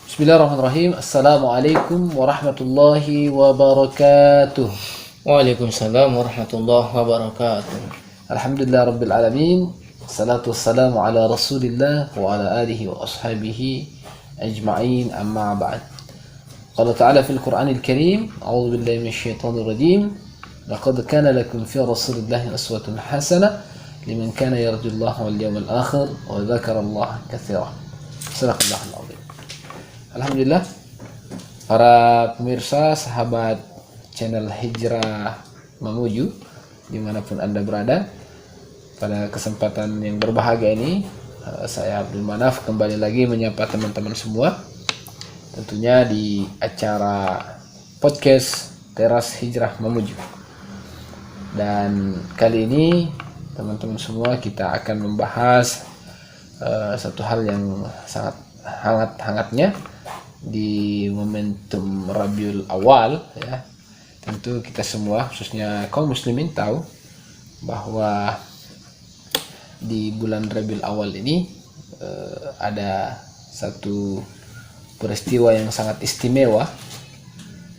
Bismillahirrahmanirrahim. Assalamualaikum warahmatullahi wabarakatuh. Waalaikumsalam warahmatullahi wabarakatuh. Alhamdulillah rabbil alamin. Salatu wassalamu ala rasulillah wa ala alihi wa ashabihi ajma'in, amma ba'd. Qala ta'ala fil Qur'anil Karim, a'udzu billahi minasyaitonir rajim. Laqad kana lakum fi rasulillahi uswatun hasanah liman kana yarjullaha wal yawmal akhir wa dzakara Allah katsiran. Sadaqallahul azim. Alhamdulillah, para pemirsa, sahabat channel Hijrah Mamuju dimanapun Anda berada, pada kesempatan yang berbahagia ini saya Abdul Manaf kembali lagi menyapa teman-teman semua, tentunya di acara podcast Teras Hijrah Mamuju. Dan kali ini teman-teman semua kita akan membahas satu hal yang sangat hangat-hangatnya di momentum Rabiul Awal, ya. Tentu kita semua, khususnya kaum muslimin, tahu bahwa di bulan Rabiul Awal ini ada satu peristiwa yang sangat istimewa,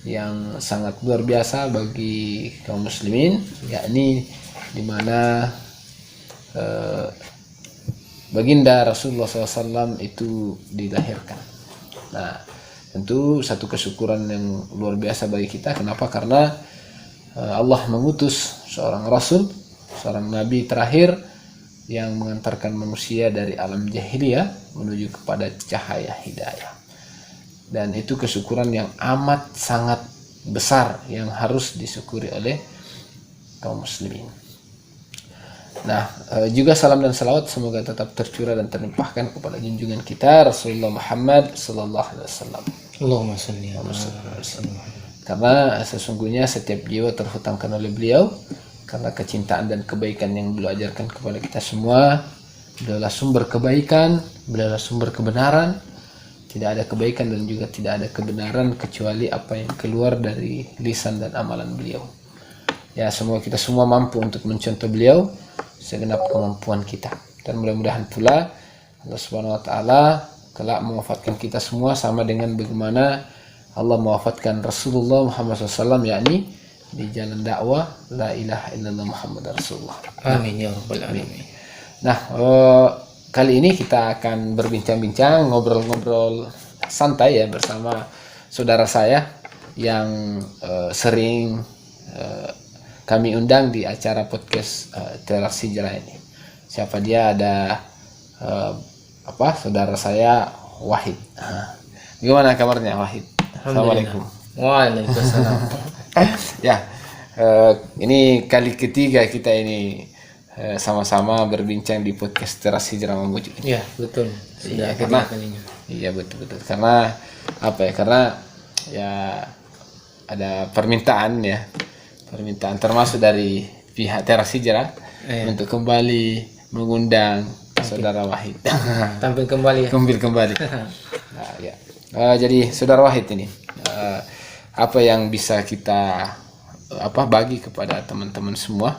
yang sangat luar biasa bagi kaum muslimin, yakni di mana baginda Rasulullah SAW itu dilahirkan. Nah, tentu satu kesyukuran yang luar biasa bagi kita. Kenapa? Karena Allah mengutus seorang Rasul, seorang Nabi terakhir yang mengantarkan manusia dari alam jahiliyah menuju kepada cahaya hidayah. Dan itu kesyukuran yang amat sangat besar yang harus disyukuri oleh kaum muslimin. Nah, juga salam dan salawat semoga tetap tercurah dan terlimpahkan kepada junjungan kita Rasulullah Muhammad sallallahu alaihi wasallam. Allahumma shalli ala Karena sesungguhnya setiap jiwa terhutangkan oleh beliau, karena kecintaan dan kebaikan yang beliau ajarkan kepada kita semua. Beliaulah sumber kebaikan, beliaulah sumber kebenaran. Tidak ada kebaikan dan juga tidak ada kebenaran kecuali apa yang keluar dari lisan dan amalan beliau. Ya, semoga kita semua mampu untuk mencontoh beliau segenap kemampuan kita. Dan mudah-mudahan pula Allah Subhanahu wa taala kelak mewafatkan kita semua sama dengan bagaimana Allah mewafatkan Rasulullah Muhammad SAW, yakni di jalan dakwah la ilaha illallah Muhammad Rasulullah. Amin ya rabbal alamin. Nah, kali ini kita akan berbincang-bincang, ngobrol-ngobrol santai ya bersama saudara saya yang sering kami undang di acara podcast Teras Hijrah ini. Siapa dia? Ada saudara saya Wahid. Gimana kabarnya Wahid? Assalamualaikum. Waalaikumsalam. Ya, ini kali ketiga kita ini sama-sama berbincang di podcast Teras Hijrah Mamuju. Ya, betul. Iya, karena iya betul. Karena apa ya? Karena ya ada permintaan termasuk dari pihak Teras Hijrah untuk kembali mengundang saudara Wahid. Tampil kembali ya. Nah, ya. Jadi saudara Wahid ini apa yang bisa kita bagi kepada teman-teman semua,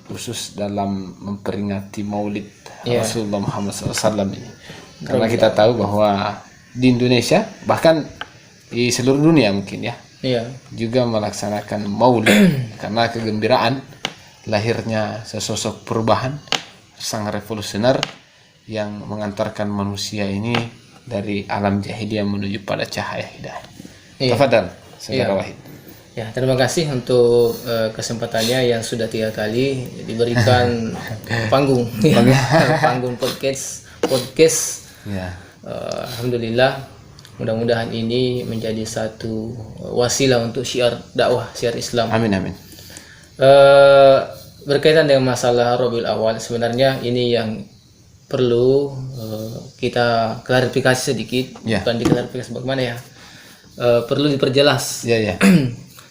khusus dalam memperingati Maulid Rasulullah Muhammad SAW ini. Karena kita tahu bahwa di Indonesia, bahkan di seluruh dunia mungkin juga melaksanakan Maulid karena kegembiraan lahirnya sesosok perubahan sang revolusioner yang mengantarkan manusia ini dari alam jahiliyah menuju pada cahaya hidayah. Tafadhal, saudara Wahid. Ya, terima kasih untuk kesempatannya yang sudah 3 kali diberikan panggung podcast. Ya. Alhamdulillah, mudah-mudahan ini menjadi satu wasilah untuk syiar dakwah, syiar Islam. Amin. Berkaitan dengan masalah Rabiul Awal, sebenarnya ini yang perlu kita klarifikasi sedikit, bukan diklarifikasi bagaimana ya, perlu diperjelas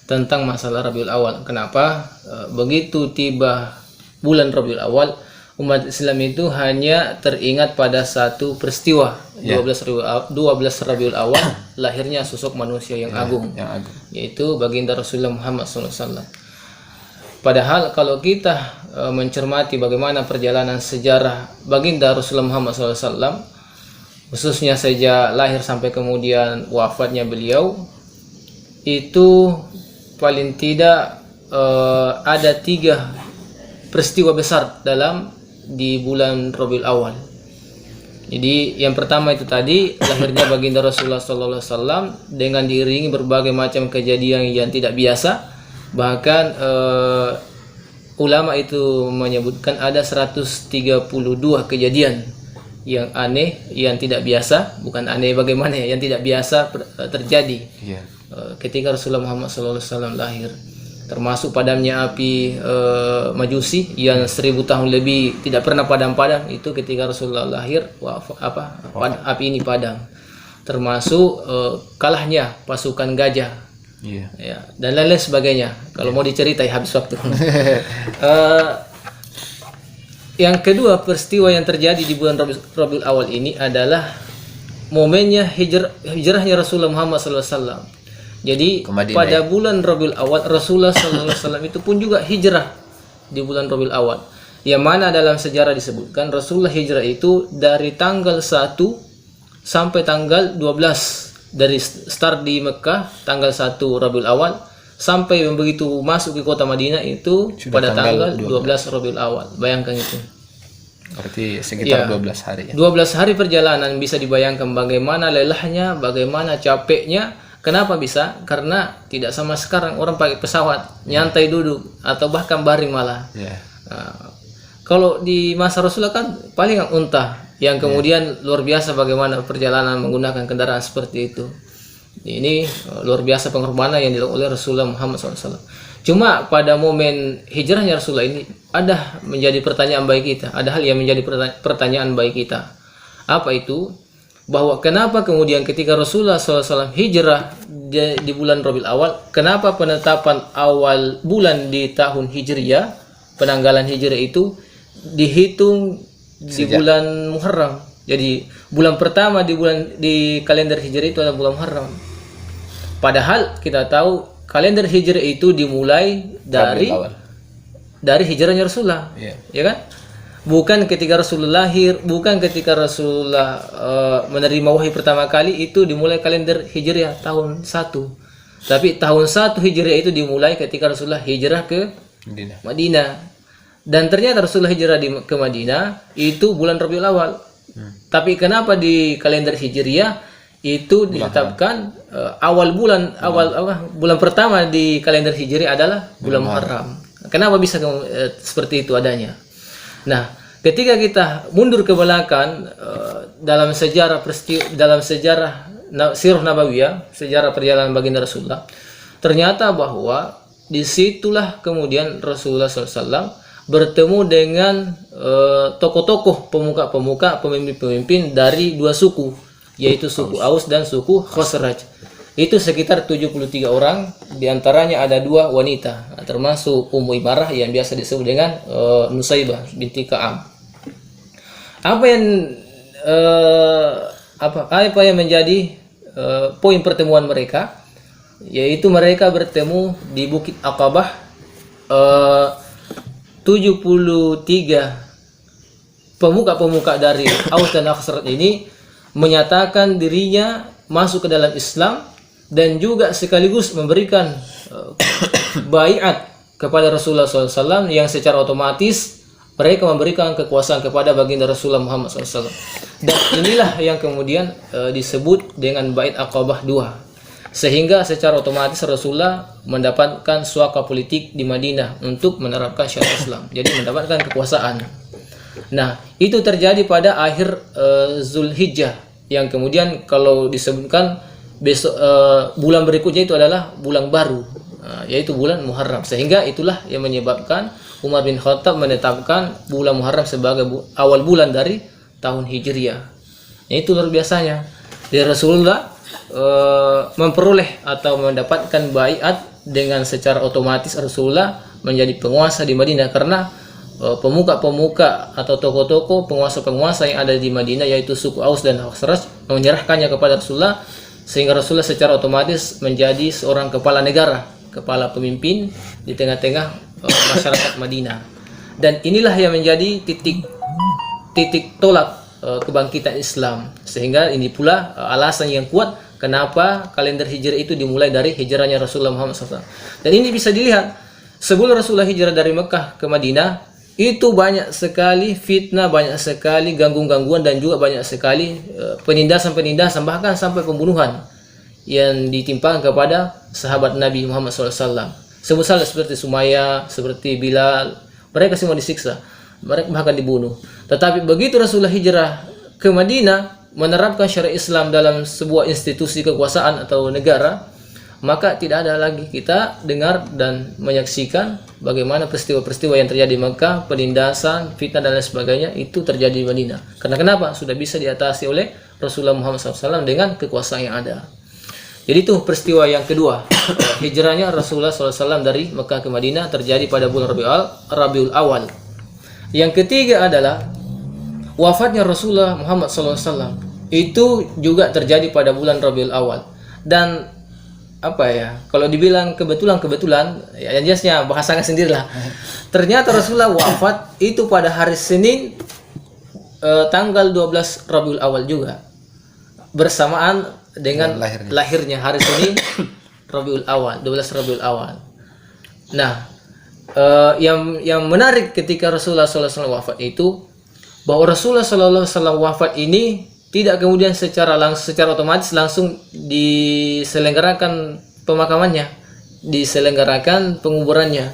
tentang masalah Rabiul Awal. Kenapa begitu tiba bulan Rabiul Awal, umat Islam itu hanya teringat pada satu peristiwa, 12 Rabiul Awal, lahirnya sosok manusia yang agung, yaitu baginda Rasulullah Muhammad SAW. Padahal kalau kita mencermati bagaimana perjalanan sejarah baginda Rasulullah Muhammad SAW, khususnya sejak lahir sampai kemudian wafatnya beliau, itu paling tidak ada 3 peristiwa besar di bulan Rabiul Awal. Jadi yang pertama itu tadi lahirnya baginda Rasulullah SAW dengan diiringi berbagai macam kejadian yang tidak biasa. Bahkan ulama itu menyebutkan ada 132 kejadian yang aneh, yang tidak biasa, bukan aneh bagaimana ya, yang tidak biasa terjadi ketika Rasulullah Muhammad SAW lahir. Termasuk padamnya api Majusi yang 1000 tahun lebih tidak pernah padam-padam, itu ketika Rasulullah lahir api ini padam. Termasuk kalahnya pasukan gajah, ya, dan lain-lain sebagainya. Kalau mau diceritai habis waktu. Yang kedua peristiwa yang terjadi di bulan Rabiul Awal ini adalah momennya hijrahnya Rasulullah Muhammad SAW. Jadi pada bulan Rabiul Awal Rasulullah SAW itu pun juga hijrah di bulan Rabiul Awal. Yang mana dalam sejarah disebutkan Rasulullah hijrah itu dari tanggal 1 sampai tanggal 12. Dari start di Mekah tanggal 1 Rabiul Awal sampai begitu masuk ke kota Madinah itu sudah pada tanggal 12 Rabiul Awal. Bayangkan itu. Berarti sekitar 12 hari ya. 12 hari perjalanan, bisa dibayangkan bagaimana lelahnya, bagaimana capeknya. Kenapa bisa? Karena tidak sama sekarang orang pakai pesawat, nyantai duduk atau bahkan baring malah. Nah, kalau di masa Rasulullah kan paling unta yang kemudian luar biasa bagaimana perjalanan menggunakan kendaraan seperti itu. Ini luar biasa pengorbanan yang dilakukan oleh Rasulullah Muhammad SAW. Cuma pada momen hijrahnya Rasulullah ini ada menjadi pertanyaan bagi kita, ada hal yang menjadi pertanyaan bagi kita. Apa itu? Bahwa kenapa kemudian ketika Rasulullah SAW hijrah di bulan Rabiul Awal, kenapa penetapan awal bulan di tahun Hijriyah, penanggalan Hijrah itu dihitung di bulan Muharram. Jadi bulan pertama di kalender Hijrah itu adalah bulan Muharram. Padahal kita tahu kalender Hijrah itu dimulai dari hijrahnya Rasulullah, ya kan? Bukan ketika Rasulullah lahir, bukan ketika Rasulullah menerima wahyu pertama kali itu dimulai kalender Hijriah tahun 1. Tapi tahun 1 Hijriah itu dimulai ketika Rasulullah hijrah ke Madinah. Dan ternyata Rasulullah hijrah ke Madinah itu bulan Rabiul Awal. Tapi kenapa di kalender Hijriah itu ditetapkan awal bulan pertama di kalender Hijriah adalah bulan Muharram. Kenapa bisa seperti itu adanya? Nah, ketika kita mundur ke belakang dalam sejarah Sirah Nabawiyah, sejarah perjalanan baginda Rasulullah, ternyata bahwa disitulah kemudian Rasulullah SAW bertemu dengan tokoh-tokoh pemuka-pemuka, pemimpin-pemimpin dari 2 suku, yaitu suku Aus dan suku Khazraj. Itu sekitar 73 orang, diantaranya ada 2 wanita, termasuk Ummu Imarah yang biasa disebut dengan Nusaybah binti Ka'am. Apa yang menjadi poin pertemuan mereka? Yaitu mereka bertemu di Bukit Aqabah. 73 pemuka-pemuka dari Aus dan Khazraj ini menyatakan dirinya masuk ke dalam Islam dan juga sekaligus memberikan baiat kepada Rasulullah SAW, yang secara otomatis mereka memberikan kekuasaan kepada baginda Rasulullah Muhammad SAW. Dan inilah yang kemudian disebut dengan bait Aqabah 2. Sehingga secara otomatis Rasulullah mendapatkan suaka politik di Madinah untuk menerapkan syariat Islam. Jadi mendapatkan kekuasaan. Nah, itu terjadi pada akhir Zulhijjah, yang kemudian kalau disebutkan besok bulan berikutnya itu adalah bulan baru, yaitu bulan Muharram. Sehingga itulah yang menyebabkan Umar bin Khattab menetapkan bulan Muharram sebagai awal bulan dari tahun Hijriah. Itu luar biasanya. Dari Rasulullah memperoleh atau mendapatkan baiat dengan secara otomatis Rasulullah menjadi penguasa di Madinah, karena pemuka-pemuka atau tokoh-tokoh penguasa-penguasa yang ada di Madinah, yaitu suku Aus dan Khazraj, menyerahkannya kepada Rasulullah, sehingga Rasulullah secara otomatis menjadi seorang kepala negara, kepala pemimpin di tengah-tengah masyarakat Madinah. Dan inilah yang menjadi titik tolak kebangkitan Islam. Sehingga ini pula alasan yang kuat kenapa kalender hijrah itu dimulai dari hijrahnya Rasulullah Muhammad SAW. Dan ini bisa dilihat sebelum Rasulullah hijrah dari Mekah ke Madinah, itu banyak sekali fitnah, banyak sekali gangguan-gangguan, dan juga banyak sekali penindasan-penindasan, bahkan sampai pembunuhan yang ditimpakan kepada sahabat Nabi Muhammad SAW. Sebesar seperti Sumayyah, seperti Bilal, mereka semua disiksa, mereka bahkan dibunuh. Tetapi begitu Rasulullah hijrah ke Madinah, menerapkan syariat Islam dalam sebuah institusi kekuasaan atau negara, maka tidak ada lagi kita dengar dan menyaksikan bagaimana peristiwa-peristiwa yang terjadi di Mekah, penindasan, fitnah dan lain sebagainya itu terjadi di Madinah. Karena kenapa? Sudah bisa diatasi oleh Rasulullah Muhammad SAW dengan kekuasaan yang ada. Jadi itu peristiwa yang kedua, hijrahnya Rasulullah SAW dari Mekah ke Madinah terjadi pada bulan Rabiul Awal. Yang ketiga adalah wafatnya Rasulullah Muhammad SAW. Itu juga terjadi pada bulan Rabiul Awal. Dan apa ya, kalau dibilang kebetulan ya jelasnya bahasanya sendirilah. Ternyata Rasulullah wafat itu pada hari Senin tanggal 12 Rabiul Awal juga, bersamaan dengan lahirnya hari Senin Rabiul Awal, 12 Rabiul Awal. Nah, yang menarik ketika Rasulullah SAW wafat itu bahwa Rasulullah SAW wafat ini tidak kemudian secara otomatis langsung diselenggarakan pemakamannya, diselenggarakan penguburannya.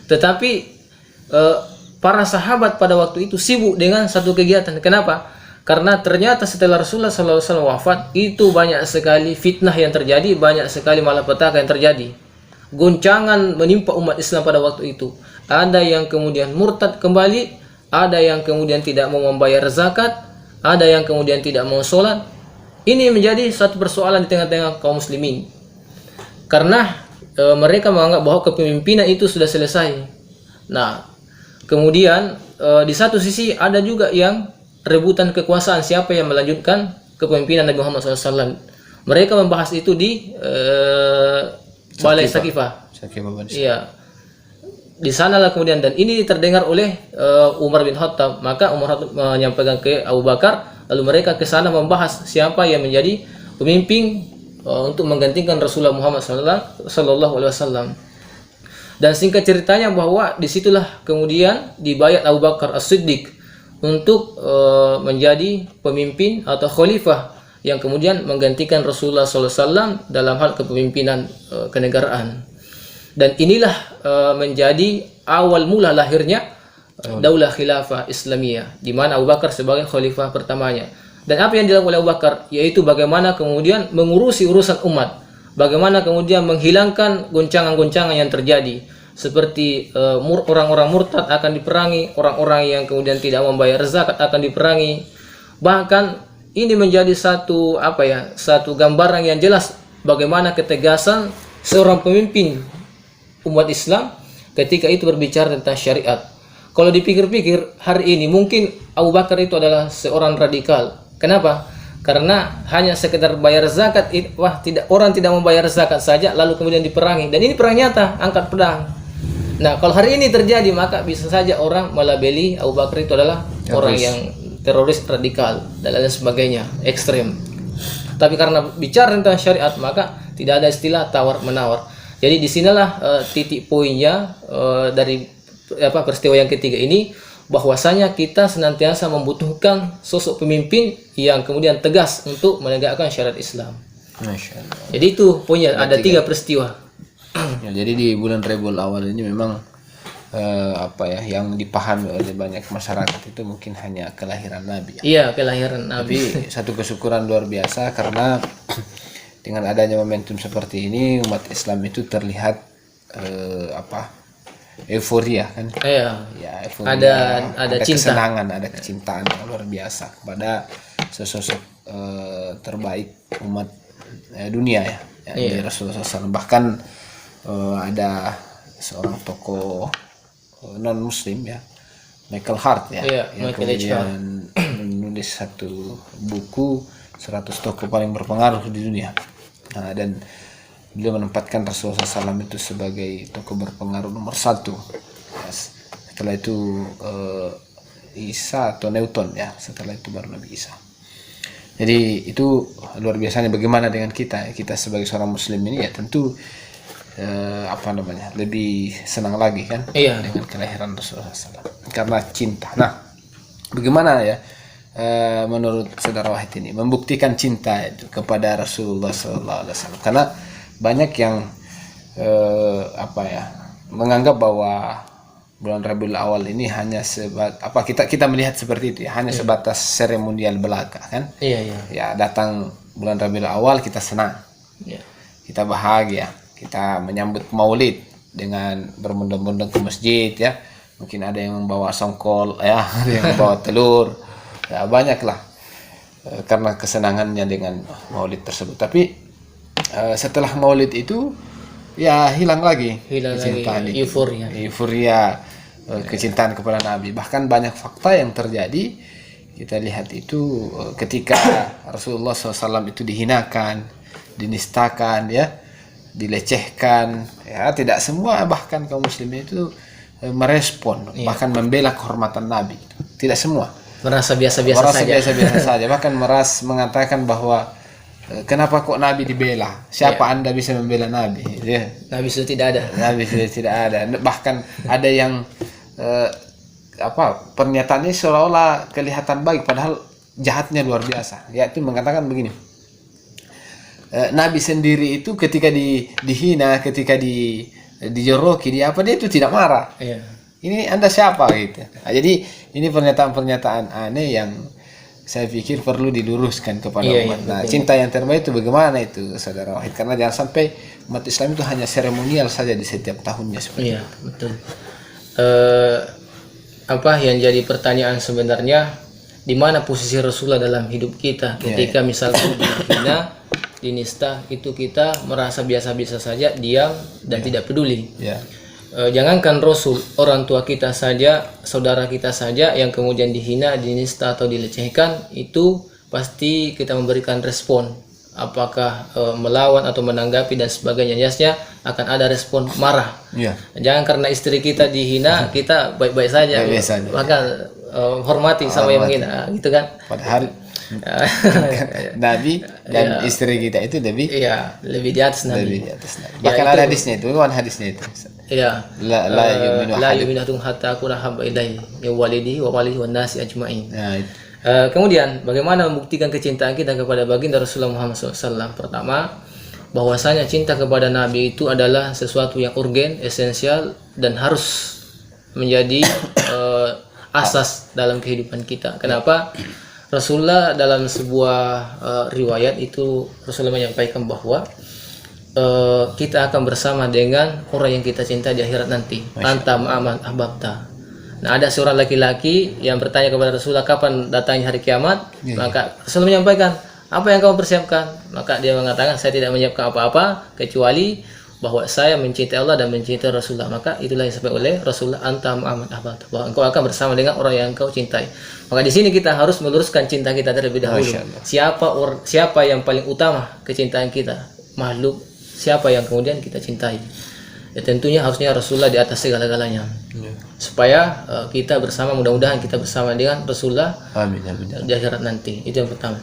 Tetapi para sahabat pada waktu itu sibuk dengan satu kegiatan. Kenapa? Karena ternyata setelah Rasulullah SAW wafat itu banyak sekali fitnah yang terjadi, banyak sekali malapetaka yang terjadi. Goncangan menimpa umat Islam pada waktu itu. Ada yang kemudian murtad kembali, ada yang kemudian tidak mau membayar zakat, ada yang kemudian tidak mau sholat. Ini menjadi satu persoalan di tengah-tengah kaum muslimin. Karena mereka menganggap bahwa kepemimpinan itu sudah selesai. Nah, kemudian di satu sisi ada juga yang rebutan kekuasaan, siapa yang melanjutkan kepemimpinan Nabi Muhammad SAW. Mereka membahas itu di Balai Sakifah. Iya. Di sanalah kemudian, dan ini terdengar oleh Umar bin Khattab. Maka Umar menyampaikan ke Abu Bakar, lalu mereka ke sana membahas siapa yang menjadi pemimpin untuk menggantikan Rasulullah Muhammad sallallahu alaihi wasallam. Dan singkat ceritanya bahwa disitulah kemudian dibayat Abu Bakar As-Siddiq untuk menjadi pemimpin atau khalifah yang kemudian menggantikan Rasulullah SAW dalam hal kepemimpinan kenegaraan. Dan inilah menjadi awal mula lahirnya Daulah Khilafah Islamiyah, di mana Abu Bakar sebagai khalifah pertamanya. Dan apa yang dilakukan oleh Abu Bakar yaitu bagaimana kemudian mengurusi urusan umat, bagaimana kemudian menghilangkan goncangan-goncangan yang terjadi, seperti orang-orang murtad akan diperangi, orang-orang yang kemudian tidak membayar zakat akan diperangi. Bahkan ini menjadi satu gambaran yang jelas bagaimana ketegasan seorang pemimpin umat Islam ketika itu berbicara tentang syariat. Kalau dipikir-pikir hari ini mungkin Abu Bakar itu adalah seorang radikal. Kenapa? Karena hanya sekedar bayar zakat, orang tidak membayar zakat saja lalu kemudian diperangi, dan ini perang nyata, angkat pedang. Nah, kalau hari ini terjadi maka bisa saja orang melabeli Abu Bakar itu adalah orang yang teroris, radikal dan lain sebagainya, ekstrem. Tapi karena bicara tentang syariat maka tidak ada istilah tawar menawar. Jadi disinilah titik poinnya dari peristiwa yang ketiga ini, bahwasanya kita senantiasa membutuhkan sosok pemimpin yang kemudian tegas untuk menegakkan syariat Islam. Masya Allah. Jadi itu poinnya, ada tiga peristiwa. Ya, jadi di bulan Rabiul Awal ini memang yang dipahami oleh banyak masyarakat itu mungkin hanya kelahiran Nabi. Iya, kelahiran Nabi. Tapi satu kesyukuran luar biasa karena dengan adanya momentum seperti ini umat Islam itu terlihat euforia kan? Iya. Ya, euforia, ada cinta, kesenangan, ada kecintaan yang luar biasa kepada sosok terbaik umat dunia ya, Rasulullah SAW. Bahkan ada seorang tokoh non Muslim ya, Michael Hart ya, yang kemudian menulis satu buku 100 tokoh paling berpengaruh di dunia. Nah, dan beliau menempatkan Rasulullah SAW itu sebagai tokoh berpengaruh nomor 1. setelah itu Isa atau Newton ya, setelah itu baru Nabi Isa. Jadi itu luar biasanya bagaimana dengan kita sebagai seorang muslim ini ya tentu lebih senang lagi kan dengan kelahiran Rasulullah SAW karena cinta. Nah, bagaimana ya menurut saudara Wahid ini membuktikan cinta itu kepada Rasulullah SAW? Karena banyak yang menganggap bahwa bulan Rabiul Awal ini hanya kita melihat seperti itu ya, hanya sebatas seremonial belaka kan. Ya, datang bulan Rabiul Awal kita senang, kita bahagia, kita menyambut Maulid dengan berbondong-bondong ke masjid ya. Mungkin ada yang membawa songkol ya, ada yang membawa telur ya, banyaklah karena kesenangannya dengan Maulid tersebut. Tapi setelah Maulid itu ya hilang lagi kecintaan itu, euforia kecintaan kepada Nabi. Bahkan banyak fakta yang terjadi, kita lihat itu ketika Rasulullah SAW itu dihinakan, dinistakan ya, dilecehkan ya, tidak semua bahkan kaum muslimin itu merespon, bahkan membela kehormatan Nabi, tidak semua merasa biasa-biasa saja, bahkan mengatakan bahwa kenapa kok Nabi dibela? Siapa Anda bisa membela Nabi? Ya. Nabi sudah tidak ada. Bahkan ada yang pernyataannya seolah-olah kelihatan baik padahal jahatnya luar biasa. Yaitu mengatakan begini. Nabi sendiri itu ketika dihina, ketika dijoroki, dia itu tidak marah. Ini Anda siapa gitu. Nah, jadi ini pernyataan-pernyataan aneh yang saya pikir perlu diluruskan kepada umat. Nah, cinta yang terbaik itu bagaimana itu, saudara Wahid? Karena jangan sampai umat Islam itu hanya seremonial saja di setiap tahunnya seperti itu. Betul. Yang jadi pertanyaan sebenarnya, di mana posisi Rasulullah dalam hidup kita ketika misalkan dihina, dinista, itu kita merasa biasa-biasa saja, diam dan tidak peduli. Jangankan Rasul, orang tua kita saja, saudara kita saja yang kemudian dihina, dinista atau dilecehkan, itu pasti kita memberikan respon, apakah melawan atau menanggapi dan sebagainya. Biasanya akan ada respon marah. Jangan karena istri kita dihina kita baik-baik saja, maka hormati sama yang menghina, gitu kan. Padahal Nabi dan istri kita itu lebih di atas Nabi. Bahkan ada hadisnya itu, bukan hadisnya itu. La yu'minu ahadukum hatta akuna habba ilaihi min walidihi wa walihi wan nasi ajma'in. Kemudian bagaimana membuktikan kecintaan kita kepada baginda Rasulullah Muhammad SAW? Pertama, bahwasanya cinta kepada Nabi itu adalah sesuatu yang urgen, esensial, dan harus menjadi asas dalam kehidupan kita. Kenapa? Rasulullah dalam sebuah riwayat itu Rasulullah menyampaikan bahwa kita akan bersama dengan orang yang kita cinta di akhirat nanti. Anta ma'aman ahbabta. Nah, ada seorang laki-laki yang bertanya kepada Rasulullah kapan datangnya hari kiamat. Maka Rasulullah menyampaikan, apa yang kamu persiapkan? Maka dia mengatakan, saya tidak menyiapkan apa-apa kecuali bahwa saya mencintai Allah dan mencintai Rasulullah. Maka itulah yang disampaikan oleh Rasulullah, anta ma'aman ahbabta, bahwa engkau akan bersama dengan orang yang engkau cintai. Maka di sini kita harus meluruskan cinta kita terlebih dahulu. Siapa yang paling utama kecintaan kita? Makhluk. Siapa yang kemudian kita cintai? Ya, tentunya harusnya Rasulullah di atas segala-galanya. Supaya kita bersama, mudah-mudahan kita bersama dengan Rasulullah di akhirat nanti. Itu yang pertama.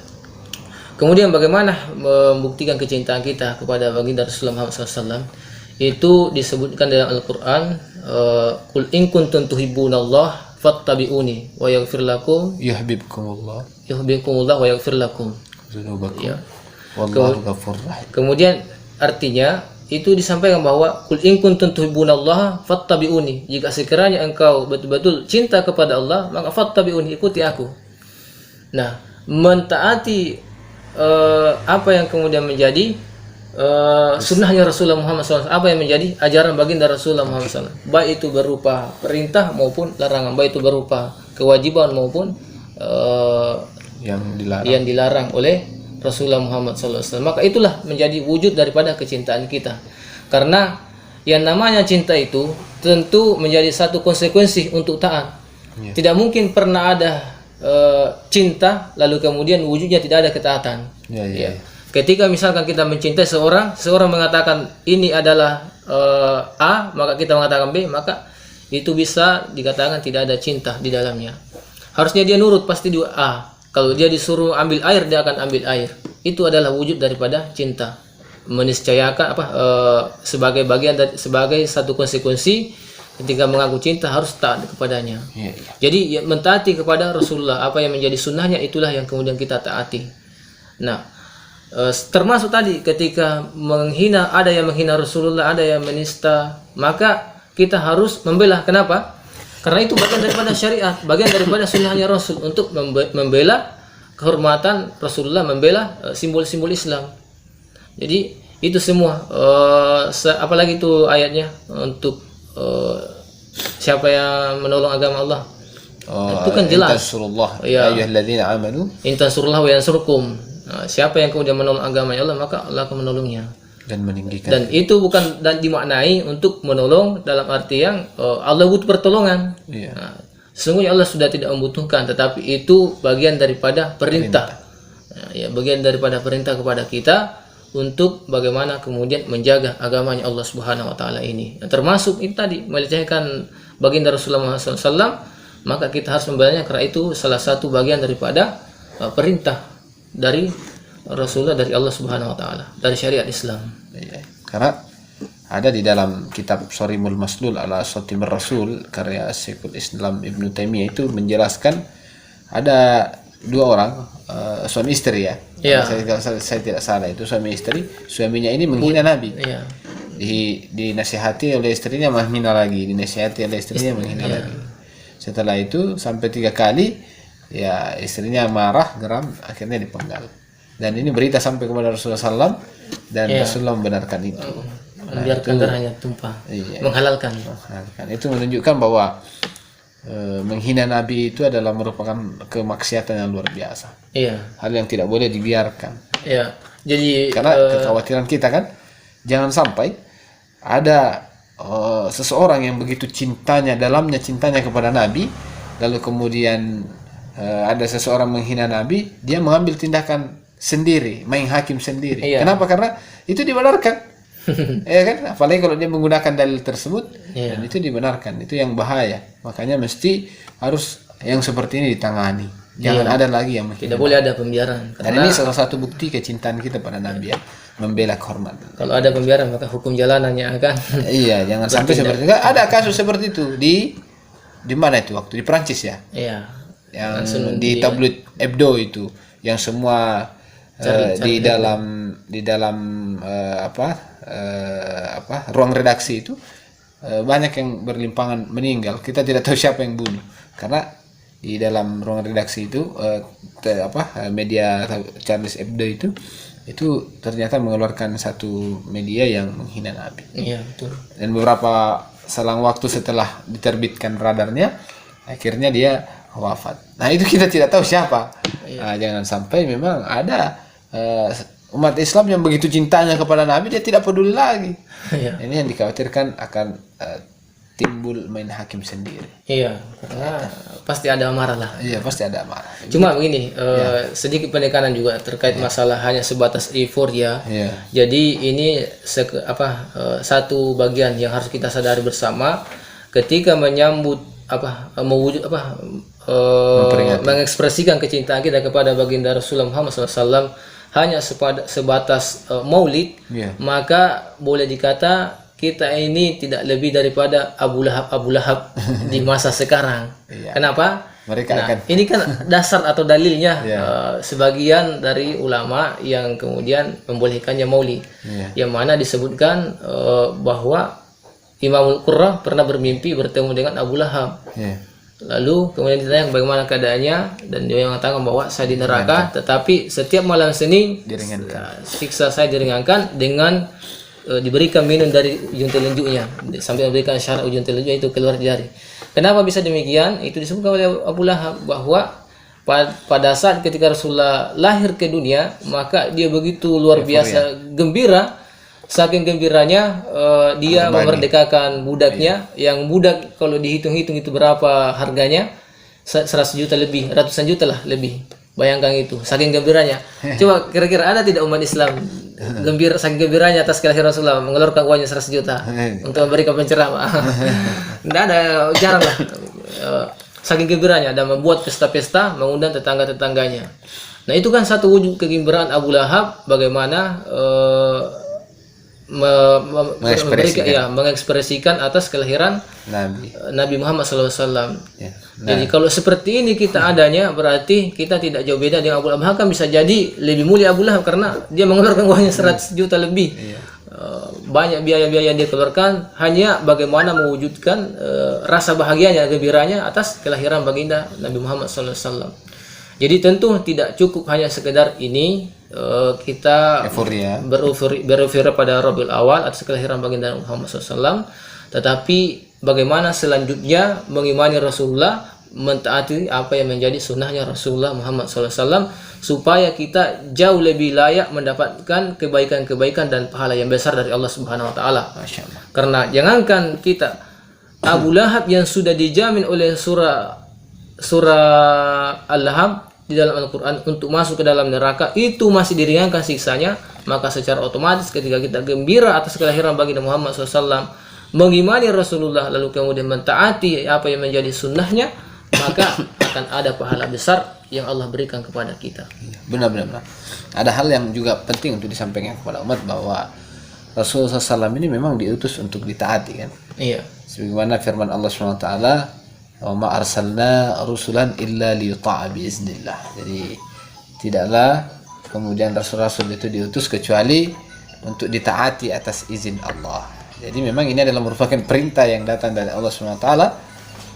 Kemudian bagaimana membuktikan kecintaan kita kepada baginda Rasulullah Muhammad SAW? Itu disebutkan dalam Al-Quran, Qul in kuntum tuhibbunallah fattabi'uni wa yaghfir lakum yuhibbukumullah wa yaghfir lakum dzunubakum wallahu ghafurur rahim. Kemudian artinya itu disampaikan bahwa Qul in kuntum tuhibbunallah fattabi'uni, jika sekiranya engkau betul-betul cinta kepada Allah, maka fattabi'uni, ikuti aku. Nah, mentaati apa yang kemudian menjadi sunnahnya Rasulullah Muhammad SAW, apa yang menjadi ajaran baginda Rasulullah Muhammad SAW, baik itu berupa perintah maupun larangan, baik itu berupa kewajiban maupun yang dilarang oleh Rasulullah Muhammad SAW. Maka itulah menjadi wujud daripada kecintaan kita. Karena yang namanya cinta itu tentu menjadi satu konsekuensi untuk taat. Tidak mungkin pernah ada cinta lalu kemudian wujudnya tidak ada ketaatan. Ketika misalkan kita mencintai seorang mengatakan ini adalah A, maka kita mengatakan B, maka itu bisa dikatakan tidak ada cinta di dalamnya. Harusnya dia nurut pasti dia kalau dia disuruh ambil air dia akan ambil air. Itu adalah wujud daripada cinta. Meniscayakan sebagai bagian dari, sebagai satu konsekuensi ketika mengaku cinta harus taat kepadanya. Jadi mentaati kepada Rasulullah, apa yang menjadi sunnahnya itulah yang kemudian kita taati. Nah, termasuk tadi ketika menghina, ada yang menghina Rasulullah, ada yang menista, maka kita harus membela. Kenapa? Karena itu bagian daripada syariat, bagian daripada sunnahnya Rasul untuk membela kehormatan Rasulullah, membela simbol-simbol Islam. Jadi itu semua, apalagi itu ayatnya untuk siapa yang menolong agama Allah. Itu kan jelas. Intansurullah ya ayyuhalladzina amanu. Intansurullah wa yansurkum. Siapa yang kemudian menolong agama Allah, maka Allah akan menolongnya. Dan meninggikan. Dan itu bukan dan dimaknai untuk menolong dalam arti yang Allah butuh pertolongan. Sesungguhnya Allah sudah tidak membutuhkan, tetapi itu bagian daripada perintah. Ya, bagian daripada perintah kepada kita untuk bagaimana kemudian menjaga agamanya Allah Subhanahu wa taala ini. Termasuk itu tadi melecehkan baginda Rasulullah SAW, maka kita harus membelanya karena itu salah satu bagian daripada perintah dari Rasulullah, dari Allah Subhanahu wa taala, dari syariat Islam. Karena ada di dalam kitab Sharimul Maslul ala Shatimir Rasul karya Syekhul Islam Ibnu Taimiyah itu menjelaskan ada dua orang suami istri ya. Saya tidak salah itu suami istri. Suaminya ini menghina Nabi. Dinasihati oleh istrinya menghina lagi, dinasihati oleh istrinya menghina lagi. Setelah itu sampai 3 kali ya istrinya marah, geram, akhirnya dipenggal. Dan ini berita sampai kepada Rasulullah SAW dan Rasulullah membenarkan itu. Membiarkan darahnya tumpah, menghalalkan. Itu menunjukkan bahwa menghina Nabi itu adalah merupakan kemaksiatan yang luar biasa. Hal yang tidak boleh dibiarkan. Jadi karena kekhawatiran kita kan jangan sampai ada seseorang yang begitu cintanya, dalamnya cintanya kepada Nabi, lalu kemudian ada seseorang menghina Nabi, dia mengambil tindakan sendiri, main hakim sendiri. Kenapa? Karena itu dibenarkan. Ya kan, apalagi kalau dia menggunakan dalil tersebut dan itu dibenarkan, itu yang bahaya. Makanya mesti harus yang seperti ini ditangani. Jangan ada lagi yang tidak boleh ada pembiaran. Dan ini salah satu bukti kecintaan kita pada Nabi ya, membela kehormatan. Kalau ada pembiaran maka hukum jalanannya akan. Jangan sampai seperti itu. Ada kasus seperti itu di mana itu waktu di Prancis ya. Yang di tabloid Hebdo itu, yang semua di dalam ruang redaksi itu banyak yang berlimpangan meninggal. Kita tidak tahu siapa yang bunuh karena di dalam ruang redaksi itu media Charles Hebdo itu ternyata mengeluarkan satu media yang menghina Nabi. Betul. Dan beberapa selang waktu setelah diterbitkan radarnya, akhirnya dia wafat. Nah itu kita tidak tahu siapa. Jangan sampai memang ada umat Islam yang begitu cintanya kepada Nabi, dia tidak peduli lagi. Ini yang dikhawatirkan akan timbul main hakim sendiri. Karena pasti ada amarah lah. Pasti ada amarah. Cuma begini, sedikit penekanan juga terkait masalah hanya sebatas euforia. Jadi ini satu bagian yang harus kita sadari bersama ketika menyambut mengekspresikan kecintaan kita kepada baginda Rasulullah Muhammad SAW hanya sebatas maulid, maka boleh dikata kita ini tidak lebih daripada Abu Lahab di masa sekarang. Kenapa? Ini kan dasar atau dalilnya sebagian dari ulama yang kemudian membolehkannya maulid, yang mana disebutkan bahwa Imamul Qurra pernah bermimpi bertemu dengan Abu Lahab. Lalu kemudian ditanya bagaimana keadaannya, dan dia mengatakan bahwa saya di neraka, tetapi setiap malam Senin siksa saya diringankan dengan diberikan minum dari ujung telunjuknya, sambil memberikan syarat ujung telunjuknya itu keluar jari. Kenapa bisa demikian? Itu disebutkan oleh Abu Lahab bahwa pada saat ketika Rasulullah lahir ke dunia, maka dia begitu luar biasa gembira. Saking gembiranya dia memerdekakan budaknya, yang budak kalau dihitung-hitung itu berapa harganya, 100 juta lebih, ratusan juta lah lebih. Bayangkan itu, saking gembiranya. Coba kira-kira ada tidak umat Islam saking gembiranya atas kelahiran Rasulullah mengeluarkan uangnya 100 juta untuk memberikan penceramah. Tidak ada, jarang lah. Saking gembiranya dan membuat pesta-pesta, mengundang tetangga-tetangganya. Nah itu kan satu wujud kegembiraan Abu Lahab bagaimana mengekspresikan atas kelahiran Nabi Muhammad SAW. Ya. Jadi kalau seperti ini kita adanya, berarti kita tidak jauh beda dengan Abu Lahab. Bahkan bisa jadi lebih mulia Abu Lahab karena dia mengeluarkan uangnya 100 juta lebih. Banyak biaya-biaya yang dia keluarkan hanya bagaimana mewujudkan rasa bahagianya, gembiranya atas kelahiran baginda Nabi Muhammad SAW. Jadi tentu tidak cukup hanya sekedar ini kita berufiria pada Rabiul Awal atas kelahiran baginda Muhammad SAW, tetapi bagaimana selanjutnya mengimani Rasulullah, mentaati apa yang menjadi sunnahnya Rasulullah Muhammad SAW, supaya kita jauh lebih layak mendapatkan kebaikan-kebaikan dan pahala yang besar dari Allah Subhanahu Wa Taala. Karena jangankan kita, Abu Lahab yang sudah dijamin oleh surah Al-Lahab di dalam Al-Quran untuk masuk ke dalam neraka itu masih diringankan siksanya, maka secara otomatis ketika kita gembira atas kelahiran baginda Muhammad SAW, mengimani Rasulullah, lalu kemudian mentaati apa yang menjadi sunnahnya, maka akan ada pahala besar yang Allah berikan kepada kita. Benar-benar. Ada hal yang juga penting untuk disampaikan kepada umat, bahwa Rasulullah SAW ini memang diutus untuk ditaati kan. Iya. Sebagaimana firman Allah SWT, wa ma arsalna rusulan illa liyuta'a biiznillah. Jadi tidaklah kemudian rasul-rasul itu diutus kecuali untuk ditaati atas izin Allah. Jadi memang ini adalah merupakan perintah yang datang dari Allah SWT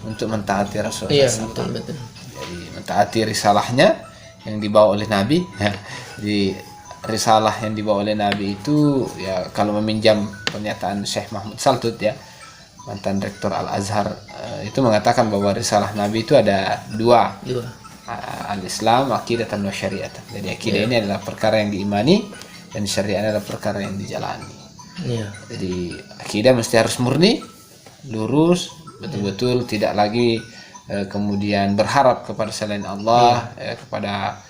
untuk mentaati Rasulullah. Iya, betul. Jadi mentaati risalahnya yang dibawa oleh Nabi. Jadi risalah yang dibawa oleh Nabi itu, ya kalau meminjam pernyataan Syekh Mahmud Saltut, ya mantan rektor Al-Azhar, itu mengatakan bahwa risalah Nabi itu ada dua. Al-Islam, aqidah dan syariat. Jadi aqidah ini adalah perkara yang diimani, dan syariat adalah perkara yang dijalani. Jadi aqidah mesti harus murni, lurus, betul-betul tidak lagi kemudian berharap kepada selain Allah, kepada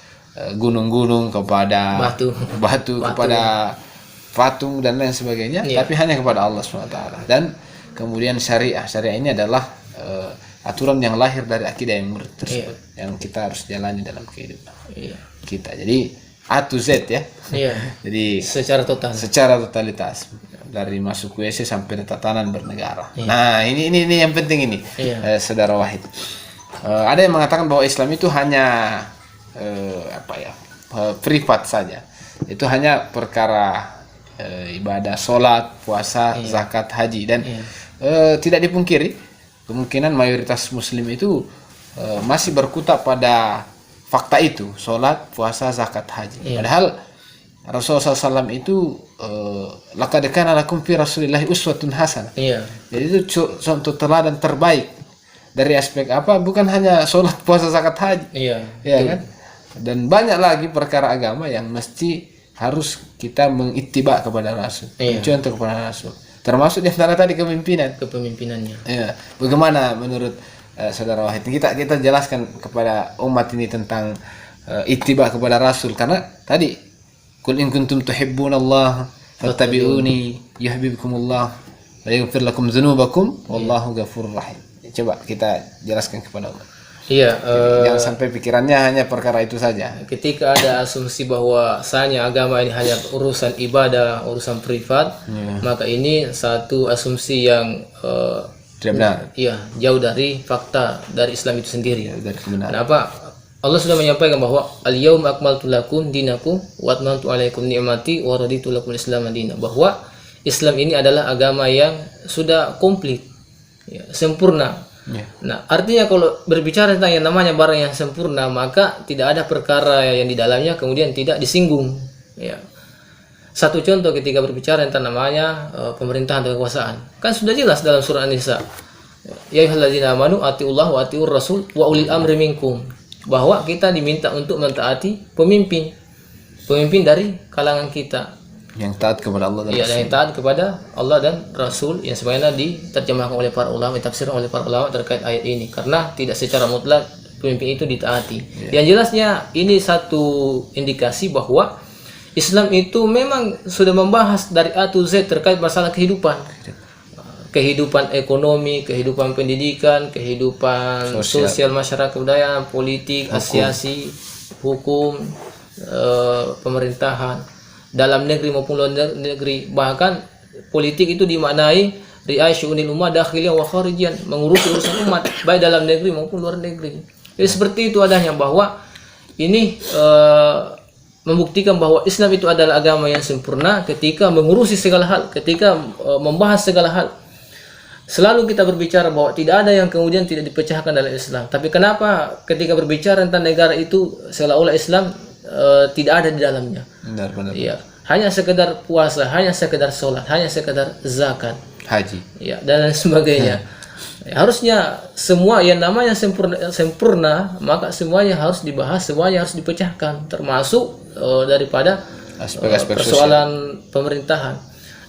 gunung-gunung, kepada batu, kepada patung dan lain sebagainya, tapi hanya kepada Allah SWT. Dan kemudian syariah ini adalah aturan yang lahir dari akidah yang murni tersebut, yang kita harus jalani dalam kehidupan kita. Jadi A to Z, ya. Jadi secara totalitas, dari masuk WC sampai tatanan bernegara. Nah ini yang penting ini, saudara Wahid. Ada yang mengatakan bahwa Islam itu hanya privat saja. Itu hanya perkara ibadah, sholat, puasa, zakat, haji, dan tidak dipungkiri kemungkinan mayoritas muslim itu masih berkutat pada fakta itu, sholat, puasa, zakat, haji. Padahal Rasulullah SAW itu laqad kana lakum fi Rasulillahi uswatun hasanah. Jadi itu contoh teladan terbaik dari aspek apa? Bukan hanya sholat, puasa, zakat, haji. Kan? Dan banyak lagi perkara agama yang mesti harus kita mengittiba kepada Rasul, contoh kepada Rasul. Termasuk di antara tadi kepemimpinannya. Bagaimana menurut saudara Wahid? Kita jelaskan kepada umat ini tentang ittiba kepada Rasul, karena tadi qul in kuntum tuhibbunallaha fattabi'uni yuhibbukumullah wa yaghfir lakum dzunubakum wallahu ghafurur rahim. Coba kita jelaskan kepada umat. Jangan sampai pikirannya hanya perkara itu saja. Ketika ada asumsi bahwasanya agama ini hanya urusan ibadah, urusan privat, maka ini satu asumsi yang tidak benar. Jauh dari fakta dari Islam itu sendiri. Kenapa? Allah sudah menyampaikan bahwa al-yauma akmaltu lakum dinakum wa atmamtu alaikum ni'mati wa raditu lakum al-islam dinan, bahwa Islam ini adalah agama yang sudah komplit, sempurna. Nah, artinya kalau berbicara tentang yang namanya barang yang sempurna, maka tidak ada perkara yang di dalamnya kemudian tidak disinggung. Satu contoh ketika berbicara tentang namanya pemerintahan atau kekuasaan, kan sudah jelas dalam surah An-Nisa, ya ayyuhalladzina amanu atiullah wa atiur rasul wa ulil amri minkum, bahwa kita diminta untuk mentaati pemimpin dari kalangan kita, yang taat kepada Allah dan Rasul. Yang taat kepada Allah dan Rasul, yang sebagaimana diterjemahkan oleh para ulama, ditafsirkan oleh para ulama terkait ayat ini, karena tidak secara mutlak pemimpin itu ditaati. Yang jelasnya ini satu indikasi bahwa Islam itu memang sudah membahas dari A to Z terkait masalah kehidupan. Kehidupan ekonomi, kehidupan pendidikan, kehidupan sosial masyarakat, budaya, politik, asiasi, hukum, pemerintahan dalam negeri maupun luar negeri. Bahkan politik itu dimaknai ri'ayah syu'unil ummah dakhiliyah wa kharijiyah, mengurusi urusan umat baik dalam negeri maupun luar negeri. Jadi seperti itu adanya, bahwa ini membuktikan bahwa Islam itu adalah agama yang sempurna ketika mengurusi segala hal, ketika membahas segala hal. Selalu kita berbicara bahwa tidak ada yang kemudian tidak dipecahkan dalam Islam. Tapi kenapa ketika berbicara tentang negara itu seolah-olah Islam tidak ada di dalamnya? Benar. Ya, hanya sekedar puasa, hanya sekedar sholat, hanya sekedar zakat, haji, ya, dan lain sebagainya. Ya, harusnya semua yang namanya sempurna, maka semuanya harus dibahas, semuanya harus dipecahkan, termasuk daripada aspek-aspek persoalan pemerintahan.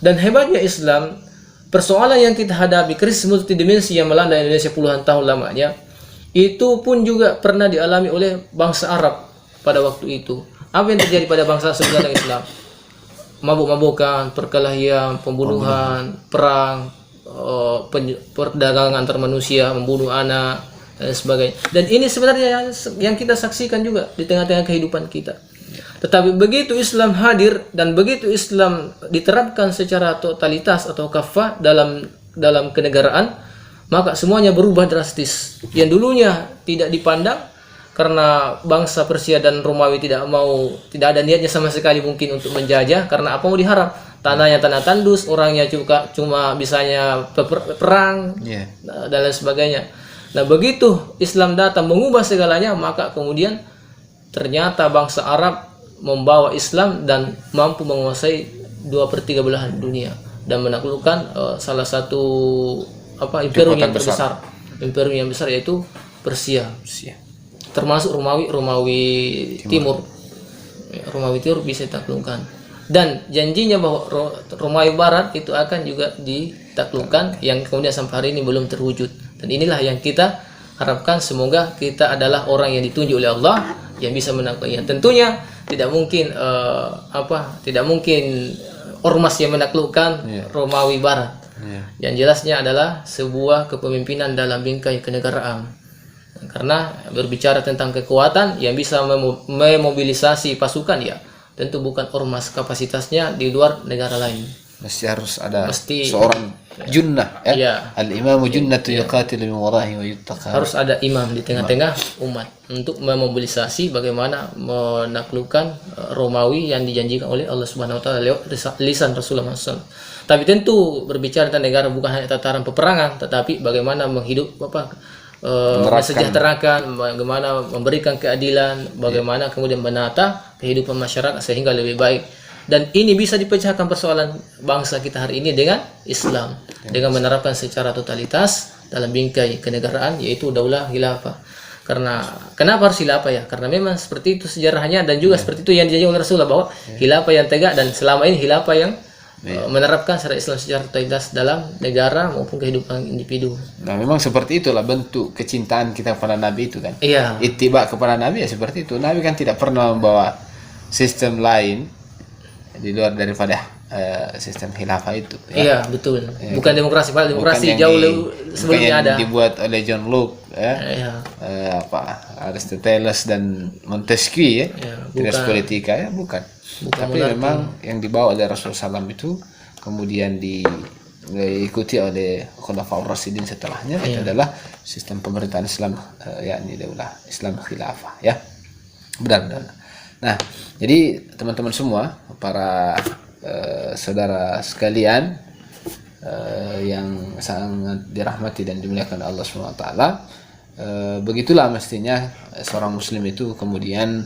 Dan hebatnya Islam, persoalan yang kita hadapi, krisis multidimensi yang melanda Indonesia puluhan tahun lamanya, itu pun juga pernah dialami oleh bangsa Arab pada waktu itu. Apa yang terjadi pada bangsa sebelum Islam? Mabuk-mabukan, perkelahian, pembunuhan, perang, perdagangan antar manusia, membunuh anak, dan sebagainya. Dan ini sebenarnya yang kita saksikan juga di tengah-tengah kehidupan kita. Tetapi begitu Islam hadir dan begitu Islam diterapkan secara totalitas atau kafah dalam kenegaraan, maka semuanya berubah drastis. Yang dulunya tidak dipandang karena bangsa Persia dan Romawi tidak ada niatnya sama sekali mungkin untuk menjajah, karena apa mau diharap? Tanahnya tanah tandus, orangnya cuma bisanya perang, dan lain sebagainya. Nah, begitu Islam datang mengubah segalanya, maka kemudian ternyata bangsa Arab membawa Islam dan mampu menguasai 2/3 belahan dunia dan menaklukkan salah satu imperium yang terbesar, imperium yang besar, yaitu Persia. Termasuk Romawi Timur. Romawi Timur bisa ditaklukkan, dan janjinya bahwa Romawi Barat itu akan juga ditaklukkan, yang kemudian sampai hari ini belum terwujud. Dan inilah yang kita harapkan, semoga kita adalah orang yang ditunjuk oleh Allah yang bisa menaklukkannya. Tentunya tidak mungkin ormas yang menaklukkan Romawi Barat. Yang jelasnya adalah sebuah kepemimpinan dalam bingkai kenegaraan. Karena berbicara tentang kekuatan yang bisa memobilisasi pasukan, ya tentu bukan ormas, kapasitasnya di luar negara lain. Mesti harus ada seorang junnah, al-imamu junnatu yuqatilu min warahi wa yuttaqa. Harus ada imam di tengah-tengah umat untuk memobilisasi bagaimana menaklukkan Romawi yang dijanjikan oleh Allah Subhanahu wa taala lewat lisan Rasulullah SAW. Tapi tentu berbicara tentang negara bukan hanya tataran peperangan, tetapi bagaimana mensejahterakan, bagaimana memberikan keadilan, bagaimana kemudian menata kehidupan masyarakat sehingga lebih baik. Dan ini bisa dipecahkan persoalan bangsa kita hari ini dengan Islam, dengan menerapkan secara totalitas dalam bingkai kenegaraan, yaitu daulah khilafah. Karena kenapa harus khilafah, ya? Karena memang seperti itu sejarahnya, dan juga seperti itu yang dijanjikan oleh Rasulullah, bahwa khilafah yang tegak, dan selama ini khilafah yang menerapkan syariat Islam secara totalitas dalam negara maupun kehidupan individu. Nah, memang seperti itulah bentuk kecintaan kita kepada Nabi itu kan. Ittiba kepada Nabi ya seperti itu. Nabi kan tidak pernah membawa sistem lain di luar daripada sistem khilafah itu. Iya, betul. Bukan demokrasi, Pak. Demokrasi jauh sebelumnya ada. Dibuat oleh John Locke, Aristoteles dan Montesquieu, Teorias Politika, bukan. Tapi memang yang dibawa oleh Rasulullah SAW itu kemudian diikuti oleh Khulafaur Rasyidin setelahnya, itu adalah sistem pemerintahan Islam, yakni daulah Islam khilafah, ya. Benar. Nah, jadi teman-teman semua, para saudara sekalian yang sangat dirahmati dan dimuliakan Allah SWT, begitulah mestinya seorang muslim itu kemudian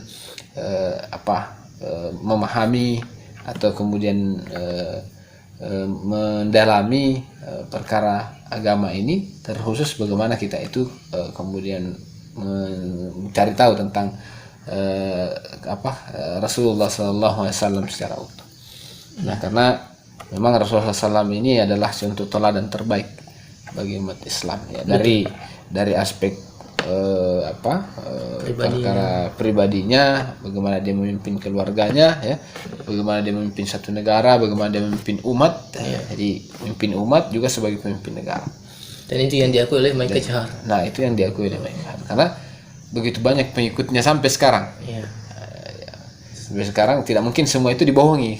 memahami atau kemudian mendalami perkara agama ini, terkhusus bagaimana kita itu kemudian mencari tahu tentang Rasulullah SAW secara utuh. Nah, karena memang Rasulullah SAW ini adalah contoh teladan terbaik bagi umat Islam, ya, dari aspek perkara pribadinya, bagaimana dia memimpin keluarganya, ya, bagaimana dia memimpin satu negara, bagaimana dia memimpin umat. Jadi memimpin umat juga sebagai pemimpin negara. Dan itu yang diakui oleh Michael Chahar. Nah, itu yang diakui oleh Michael Chahar karena begitu banyak pengikutnya sampai sekarang. Sampai sekarang tidak mungkin semua itu dibohongi.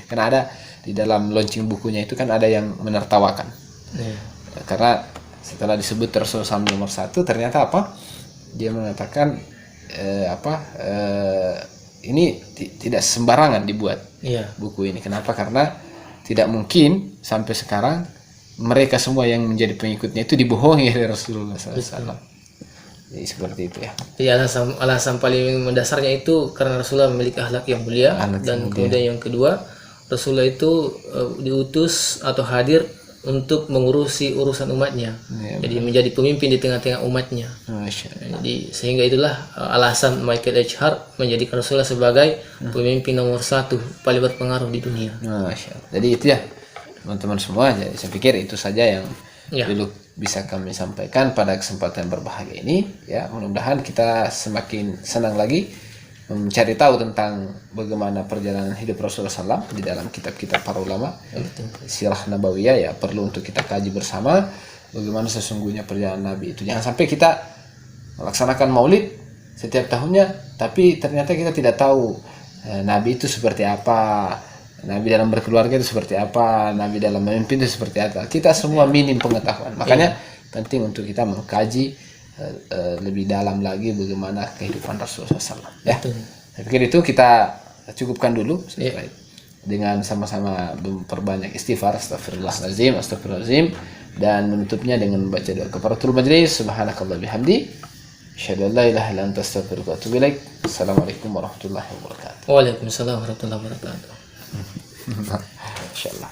Karena ada di dalam launching bukunya itu kan ada yang menertawakan. Karena setelah disebut Rasulullah nomor 1, ternyata apa? Dia mengatakan ini tidak sembarangan dibuat buku ini. Kenapa? Karena tidak mungkin sampai sekarang mereka semua yang menjadi pengikutnya itu dibohongi oleh Rasulullah SAW. Jadi seperti itu ya. Jadi alasan paling mendasarnya itu karena Rasulullah memiliki akhlak yang mulia, dan kemudian yang kedua, Rasulullah itu diutus atau hadir untuk mengurusi urusan umatnya. Jadi menjadi pemimpin di tengah-tengah umatnya. Jadi sehingga itulah alasan Michael Chahar menjadikan Rasulullah sebagai pemimpin nomor 1 paling berpengaruh di dunia. Jadi itu ya teman-teman semua. Jadi saya pikir itu saja yang dulu bisa kami sampaikan pada kesempatan berbahagia ini. Ya, mudah-mudahan kita semakin senang lagi mencari tahu tentang bagaimana perjalanan hidup Rasulullah SAW di dalam kitab-kitab para ulama. Sirah Nabawiyah ya perlu untuk kita kaji bersama bagaimana sesungguhnya perjalanan Nabi itu. Jangan sampai kita melaksanakan maulid setiap tahunnya tapi ternyata kita tidak tahu Nabi itu seperti apa, Nabi dalam berkeluarga itu seperti apa, Nabi dalam memimpin itu seperti apa. Kita semua minim pengetahuan. Makanya penting untuk kita mengkaji lebih dalam lagi bagaimana kehidupan Rasulullah SAW. Ya, saya pikir itu kita cukupkan dulu dengan sama-sama memperbanyak istighfar, astagfirullahaladzim, dan menutupnya dengan membaca doa kafaratul majlis. Subhanakallah bihamdi, asyhadu an la ilaha illa anta, astaghfiruka wa atubu ilaik. Assalamualaikum warahmatullahi wabarakatuh. Waalaikumsalam warahmatullahi wabarakatuh. Insyaallah.